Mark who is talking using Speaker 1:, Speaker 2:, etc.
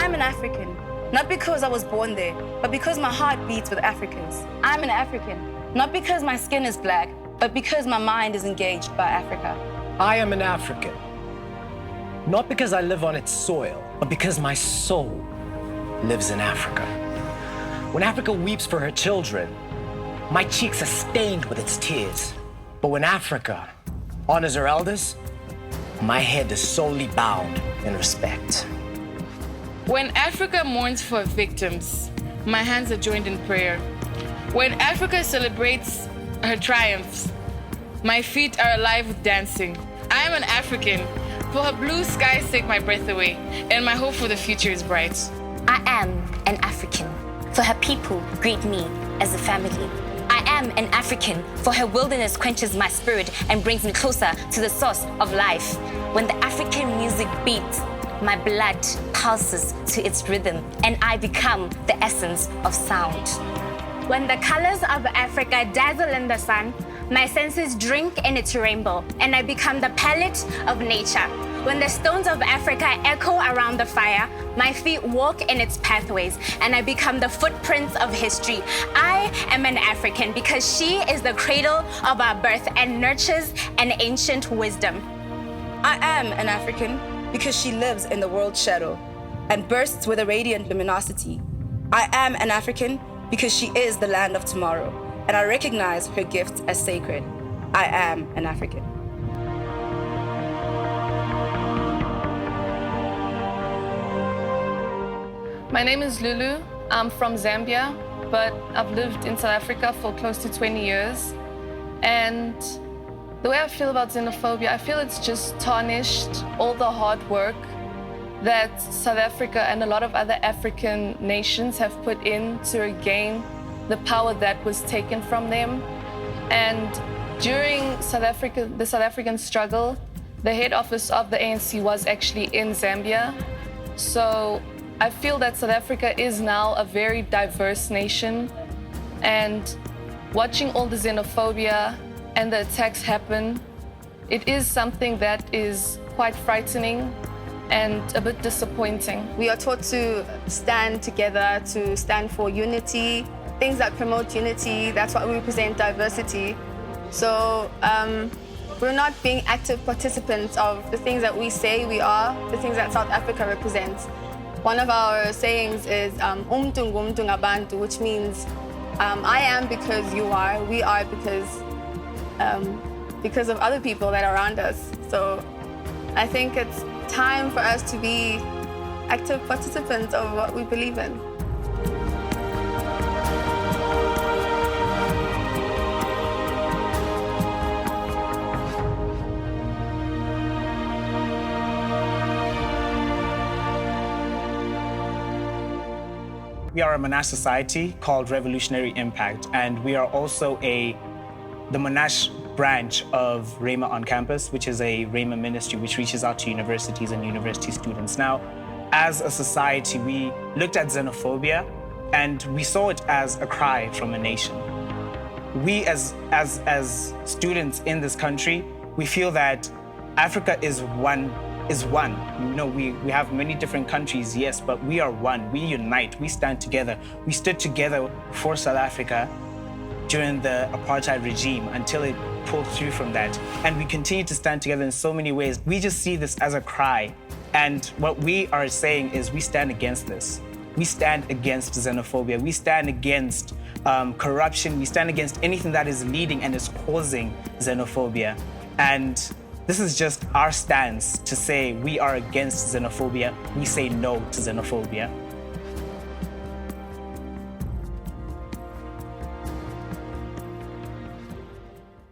Speaker 1: I'm an African, not because I was born there, but because my heart beats with Africans. I'm an African, not because my skin is black, but because my mind is engaged by Africa.
Speaker 2: I am an African, not because I live on its soil, but because my soul lives in Africa. When Africa weeps for her children, my cheeks are stained with its tears. But when Africa honors her elders, my head is solely bowed in respect.
Speaker 3: When Africa mourns for victims, my hands are joined in prayer. When Africa celebrates her triumphs, my feet are alive with dancing. I am an African. For her blue skies take my breath away, and my hope for the future is bright.
Speaker 4: I am an African, for her people greet me as a family. I am an African, for her wilderness quenches my spirit and brings me closer to the source of life. When the African music beats, my blood pulses to its rhythm, and I become the essence of sound.
Speaker 5: When the colors of Africa dazzle in the sun, my senses drink in its rainbow, and I become the palette of nature. When the stones of Africa echo around the fire, my feet walk in its pathways, and I become the footprints of history. I am an African because she is the cradle of our birth and nurtures an ancient wisdom.
Speaker 1: I am an African because she lives in the world's shadow and bursts with a radiant luminosity. I am an African because she is the land of tomorrow, and I recognize her gifts as sacred. I am an African.
Speaker 3: My name is Lulu. I'm from Zambia, but I've lived in South Africa for close to 20 years. And the way I feel about xenophobia, I feel it's just tarnished all the hard work that South Africa and a lot of other African nations have put in to regain the power that was taken from them. And during the South African struggle, the head office of the ANC was actually in Zambia. So I feel that South Africa is now a very diverse nation, and watching all the xenophobia and the attacks happen, it is something that is quite frightening and a bit disappointing.
Speaker 6: We are taught to stand together, to stand for unity, things that promote unity. That's what we represent, diversity. So we're not being active participants of the things that we say we are, the things that South Africa represents. One of our sayings is umtu ngumtu ngabantu, which means I am because you are, we are because of other people that are around us. So I think it's time for us to be active participants of what we believe in.
Speaker 7: We are a Monash society called Revolutionary Impact, and we are also the Monash branch of Rhema on Campus, which is a Rhema ministry which reaches out to universities and university students. Now, as a society, we looked at xenophobia and we saw it as a cry from a nation. We as students in this country, we feel that Africa is one. You know, we have many different countries, yes, but we are one. We unite, we stand together. We stood together for South Africa during the apartheid regime until it pulled through from that. And we continue to stand together in so many ways. We just see this as a cry. And what we are saying is we stand against this. We stand against xenophobia. We stand against corruption. We stand against anything that is leading and is causing xenophobia. And this is just our stance to say we are against xenophobia. We say no to xenophobia.